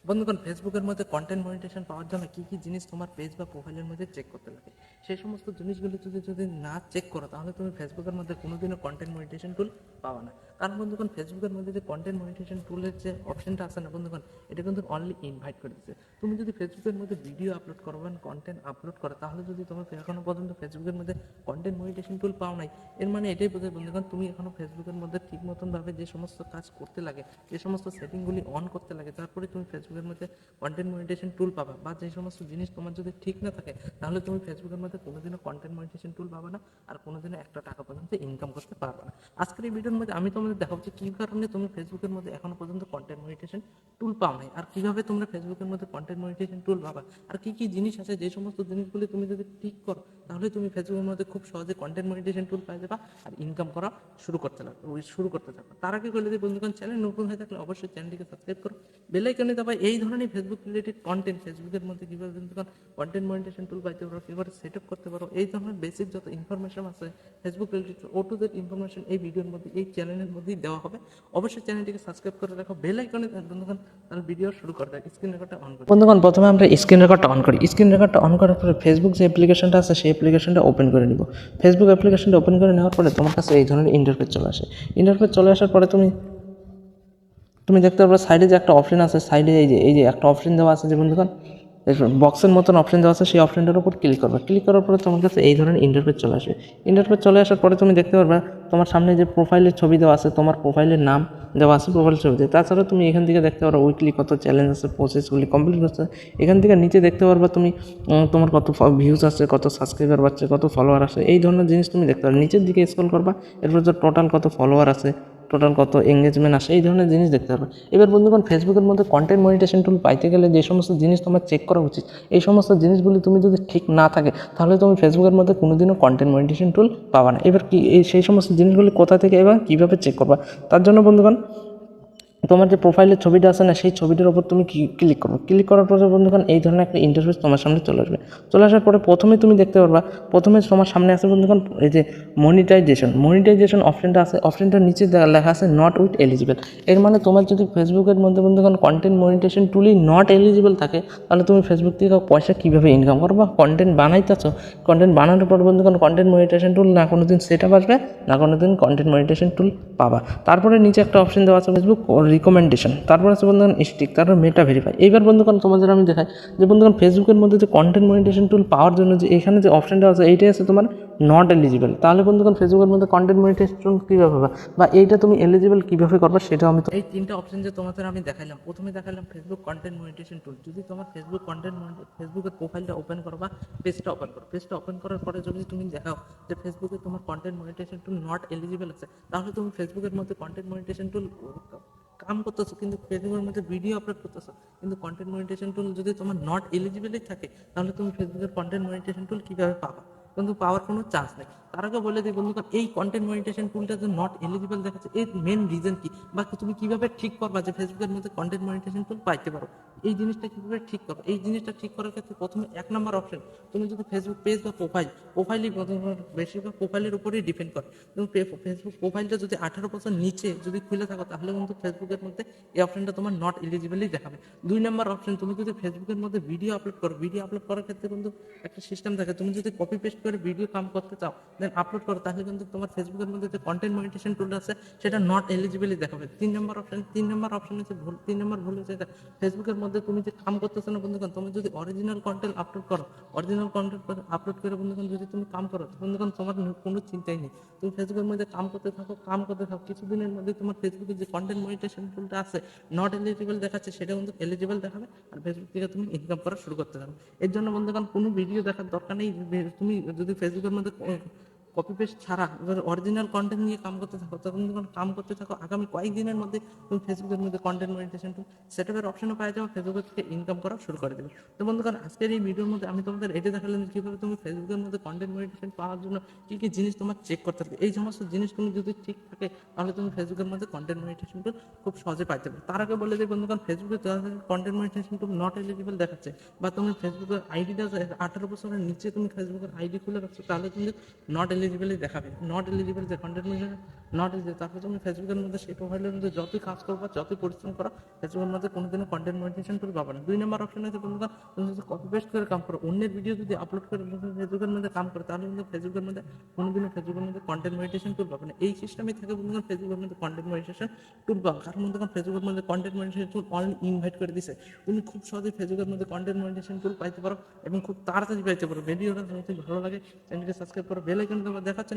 বন্ধুগণ, ফেসবুকের মধ্যে কন্টেন্ট মনিটাইজেশন পাওয়ার জন্য কী কী জিনিস তোমার পেজ বা প্রোফাইলের মধ্যে চেক করতে লাগে, সেই সমস্ত জিনিসগুলি যদি না চেক করো তাহলে তুমি ফেসবুকের মধ্যে কোনোদিনও কন্টেন্ট মনিটাইজেশন টুল পাওয়া না। কারণ বন্ধুগণ, ফেসবুকের মধ্যে যে কন্টেন্ট মনিটাইজেশন টুলের যে অপশনটা আছে না বন্ধুগণ, এটা কিন্তু অনলি ইনভাইট করে দিচ্ছে। তুমি যদি ফেসবুকের মধ্যে ভিডিও আপলোড করো বা কন্টেন্ট আপলোড করো, তাহলে যদি তোমার এখনো পর্যন্ত ফেসবুকের মধ্যে কন্টেন্ট মনিটাইজেশন টুল পাও নাই, এর মানে এটাই বোঝায় বন্ধুগণ তুমি এখনো ফেসবুকের মধ্যে ঠিক মতনভাবে যে সমস্ত কাজ করতে লাগে, যে সমস্ত সেটিংগুলি অন করতে লাগে, তারপরে তুমি ফেসবুকের মধ্যে কন্টেন্ট মনিটাইজেশন টুল পাবা। বা যে সমস্ত জিনিস তোমার যদি ঠিক না থাকে, তাহলে তুমি ফেসবুকের মধ্যে কোনোদিনও কন্টেন্ট মনিটাইজেশন টুল পাবা না, আর কোনোদিনও একটা টাকা পর্যন্ত ইনকাম করতে পারবে না। আজকের এই ভিডিওর মধ্যে আমি তোমাদের দেখাবো যে কী কারণে তুমি ফেসবুকের মধ্যে এখনো পর্যন্ত কন্টেন্ট মনিটাইজেশন টুল পাও নাই, আর কীভাবে তোমরা ফেসবুকের মধ্যে কন্টেন্ট মনিটাইজেশন টুল পাবা, আর কী কী জিনিস আছে যে সমস্ত জিনিসগুলি তুমি যদি ঠিক করো, তাহলে তুমি ফেসবুকের মধ্যে খুব সহজে কন্টেন্ট মনিটাইজেশন টুল পাই যাবা আর ইনকাম করা শুরু করতে থাকবে। তার আগে বলে দিই বন্ধুগণ, চ্যানেল নতুন হয়ে থাকলে অবশ্যই চ্যানেলটিকে সাবস্ক্রাইব করো, বেল আইকনে দাবাই এই ধরনের ফেসবুক রিলেটেড কন্টেন্ট, ফেসবুকের মধ্যে কীভাবে কন্টেন্ট মনিটাইজেশন টুল পাইতে পারো, কীভাবে সেট আপ করতে পারো, এই ধরনের বেসিক যত ইনফরমেশন আছে Facebook related O to Z information এই ভিডিওর মধ্যে, এই চ্যানেলের মধ্যেই দেওয়া হবে। অবশ্যই চ্যানেলটিকে সাবস্ক্রাইব করে রাখো, বেল আইকনে বন্ধুগণ, তাহলে ভিডিও শুরু করে দেয়। স্ক্রিন রেকর্ডটা অন করি বন্ধুগণ। প্রথমে আমরা স্ক্রিন রেকর্ডটা অন করি। স্ক্রিন রেকর্ডটা অন করার পরে ফেসবুক যে অ্যাপ্লিকেশনটা আছে সেই অ্যাপ্লিকেশনটা ওপেন করে নিব। ফেসবুক অ্যাপ্লিকেশনটা ওপেন করে নেওয়ার পরে তোমার কাছে এই ধরনের ইন্টারফেস চলে আসে। ইন্টারফেস চলে আসার পরে তুমি দেখতে পারবে সাইডে যে একটা অপশন আছে, সাইডে এই যে একটা অপশন দেওয়া আছে যে বন্ধুগণ বক্সের মতন অপশন দেওয়া আছে, সেই অপশনটার উপর ক্লিক করবে। ক্লিক করার পরে তোমার কাছে এই ধরনের ইন্টারফেস চলে আসবে। ইন্টারফেস চলে আসার পরে তুমি দেখতে পারবে তোমার সামনে যে প্রোফাইলের ছবি দেওয়া আছে, তোমার প্রোফাইলের নাম দেওয়া আছে, প্রোফাইলের ছবি দিয়ে। তাছাড়া তুমি এখান থেকে দেখতে পারো উইকলি কত চ্যালেঞ্জ আছে, প্রসেসগুলি কমপ্লিট করছে। এখান থেকে নিচে দেখতে পারবে তুমি তোমার কত ভিউজ আছে, কত সাবস্ক্রাইবার বাড়ছে, কত ফলোয়ার আছে, এই ধরনের জিনিস তুমি দেখতে পারো। নিচের দিকে স্ক্রল করবা, এরপর যে টোটাল কত ফলোয়ার আছে, টোটাল কত এঙ্গেজমেন্ট আসে, এই ধরনের জিনিস দেখতে পারবে। এবার বন্ধুগণ, ফেসবুকের মধ্যে কন্টেন্ট মনিটাইজেশন টুল পাইতে গেলে যে সমস্ত জিনিস তোমার চেক করা উচিত, এই সমস্ত জিনিসগুলি তুমি যদি ঠিক না থাকে, তাহলে তুমি ফেসবুকের মধ্যে কোনোদিনও কন্টেন্ট মনিটাইজেশন টুল পাবা না। এবার কি সেই সমস্ত জিনিসগুলি কোথা থেকে এবং কীভাবে চেক করবা, তার জন্য বন্ধুগণ তোমার যে প্রোফাইলের ছবিটা আছে না, সেই ছবিটার উপর তুমি ক্লিক করো। ক্লিক করার পরে বন্ধুগণ এই ধরনের একটা ইন্টারফেস তোমার সামনে চলে আসবে। চলে আসার পরে প্রথমে তুমি দেখতে পারবা, প্রথমে তোমার সামনে আছে বন্ধুগণ এই যে মনিটাইজেশন অপশনটা আছে। অপশনটার নিচে লেখা আছে নট উইথ এলিজিবল। এর মানে তোমার যদি ফেসবুকের মধ্যে বন্ধুগণ কন্টেন্ট মনিটাইজেশন টুলই নট এলিজিবল থাকে, তাহলে তুমি ফেসবুক থেকে পয়সা কীভাবে ইনকাম করবা? কন্টেন্ট বানাইতেছো, কন্টেন্ট বানানোর পর বন্ধুগণ কন্টেন্ট মনিটাইজেশন টুল না কোনো দিন সেট আপ আসবে, না কোনো দিন কন্টেন্ট মনিটাইজেশন টুল পাবা। তারপরে নিচে একটা অপশন দেওয়া আছে ফেসবুক রিকমেন্ডেশন, তারপর আছে বন্ধুগণ স্টিক, তারপর মেটা ভেরিফাই। এইবার বন্ধুগণ তোমাদের আমি দেখাই যে বন্ধুগণ ফেসবুকের মধ্যে যে কন্টেন্ট মনিটাইজেশন টুল পাওয়ার জন্য যে এখানে যে অপশনটা আছে, এইটাই আছে তোমার নট এলিজিবল। তাহলে বন্ধুগণ ফেসবুকের মধ্যে কন্টেন্ট মনিটাইজেশন কীভাবে হবে বা এইটা তুমি এলিজিবল কীভাবে করবা, সেটাও আমি এই তিনটা অপশন যে তোমাদের আমি দেখাইলাম। প্রথমে দেখালাম ফেসবুক কন্টেন্ট মনিটাইজেশন টুল। যদি তোমার ফেসবুকের প্রোফাইলটা ওপেন করো বা পেজটা ওপেন করো, পেজটা ওপেন করার পরে যদি তুমি দেখাও যে ফেসবুকে তোমার content monetisation tool not eligible আছে, তাহলে তুমি ফেসবুকের মধ্যে কন্টেন্ট মনিটাইজেশন টুল কাম করতেছো, কিন্তু ফেসবুকের মধ্যে ভিডিও আপলোড করতেছো, কিন্তু কন্টেন্ট মনিটাইজেশন টুল যদি তোমার নট এলিজিবলই থাকে, তাহলে তুমি ফেসবুকের কন্টেন্ট মনিটাইজেশন টুল কীভাবে পাবা? কিন্তু পাওয়ার কোনো চান্স নেই। তার আগে বলে দিই বন্ধুগণ, এই কন্টেন্ট মনিটাইজেশন টুলটা যে নট এলিজিবল দেখাচ্ছে, এর মেন রিজন কি, বা তুমি কীভাবে ঠিক করবা যে ফেসবুকের মধ্যে কন্টেন্ট মনিটাইজেশন টুল পাইতে পারো, এই জিনিসটা কীভাবে ঠিক করো? এই জিনিসটা ঠিক করার ক্ষেত্রে প্রথমে 1 নম্বর অপশন, তুমি যদি ফেসবুক পেজ বা প্রোফাইলই বেশিরভাগ প্রোফাইলের উপরেই ডিপেন্ড করে। তুমি ফেসবুক প্রোফাইলটা যদি 18 বছর নিচে যদি খুলে থাকো, তাহলে কিন্তু ফেসবুকের মধ্যে এই অপশনটা তোমার নট এলিজিবলই দেখাবে। 2 নম্বর অপশন, তুমি যদি ফেসবুকের মধ্যে ভিডিও আপলোড করো, ভিডিও আপলোড করার ক্ষেত্রে কিন্তু একটা সিস্টেম থাকে, তুমি যদি কপি পেস্ট করে ভিডিও কাম করতে চাও দেন আপলোড করো, তাহলে কিন্তু তোমার ফেসবুকের মধ্যে যে কন্টেন্ট মনিটাইজেশন টুল আছে সেটা নট এলিজিবলই দেখাবে। 3 নম্বর অপশন হচ্ছে ভুল। 3 নম্বর ভুল হচ্ছে এটা, ফেসবুকের মধ্যে তুমি যে কাম করতেছো না বন্ধুগণ, তুমি যদি অরিজিনাল কন্টেন্ট আপলোড করো, অরিজিনাল কন্টেন্ট আপলোড করে বন্ধুগণ যদি তুমি কাম করো, বন্ধুগণ তোমার কোনো চিন্তাই নেই। তুমি ফেসবুকের মধ্যে কাম করতে থাকো, কিছুদিনের মধ্যে তোমার ফেসবুকে যে কন্টেন্ট মনিটাইজেশন টুলটা আছে নট এলিজিবল দেখাচ্ছে, সেটা কিন্তু এলিজিবল দেখাবে, আর ফেসবুক থেকে তুমি ইনকাম করা শুরু করতে পারবে। এর জন্য বন্ধুগণ কোনো ভিডিও দেখার দরকার নেই। তুমি যদি ফেসবুকের মধ্যে কপি পেস্ট ছাড়া অরিজিনাল কন্টেন্ট নিয়ে কাম করতে থাকো, তখন যখন কাম করতে থাকো, আগামী কয়েকদিনের মধ্যে তুমি ফেসবুকের মধ্যে কন্টেন্ট মনিটাইজেশন টুল সেট আপের অপশনও পাই যাবে, ফেসবুক থেকে ইনকাম করা শুরু করে দেবে। তো বন্ধুগণ, আজকের এই ভিডিওর মধ্যে আমি তোমাদের এটা দেখালাম কীভাবে তুমি ফেসবুকের মধ্যে কন্টেন্ট মনিটাইজেশন পাওয়ার জন্য কী কী জিনিস তোমার চেক করতে হবে। এই সমস্ত জিনিস তুমি যদি ঠিক থাকে, তাহলে তুমি ফেসবুকের মধ্যে কন্টেন্ট মনিটাইজেশন টুল খুব সহজে পাইতে পারবে। তার আগে বলে দিই বন্ধুগণ, ফেসবুকে content monetisation tool not eligible দেখাচ্ছে, বা তুমি ফেসবুকের আইডিটা 18 বছরের নিচে তুমি ফেসবুকের আইডি খুলে রাখছো, তাহলে তুমি নট এলিজিবল এলিজিবলই দেখাবে, নট এলিজিবল যে কন্টেন্ট মনিটাইজেশন নট এলিজিবল। তারপর তুমি ফেসবুকের মধ্যে সেই প্রোফাইলের মধ্যে যতই কাজ করবা, যতই পরিশ্রম করো, ফেসবুকের মধ্যে কোনোদিনও কন্টেন্ট মনিটাইজেশন টুল পাবে না। 2 নম্বর অপশন হচ্ছে বন্ধুগণ, তুমি যদি কপি পেস্ট করে কাম করো, অন্যের ভিডিও যদি আপলোড করে ফেসবুকের মধ্যে কাম করো, তাহলে কিন্তু ফেসবুকের মধ্যে কোনোদিনও ফেসবুকের মধ্যে কন্টেন্ট মনিটাইজেশন টুল পাবে না। এই সিস্টেমে থাকে বন্ধুগণ ফেসবুকের মধ্যে কন্টেন্ট মনিটাইজেশন টুল পাবে। কারণ বন্ধুগণ ফেসবুকের মধ্যে কন্টেন্ট মনিটাইজেশন টুল অনলি ইনভাইট করে দিছে, তুমি খুব সহজেই ফেসবুকের মধ্যে কন্টেন্ট মনিটাইজেশন টুল পাইতে পারো এবং খুব তাড়াতাড়ি পাইতে পারো। ভিডিওটা যদি ভালো লাগে চ্যানেলকে সাবস্ক্রাইব করো, বেল আইকন দেখাচ্ছে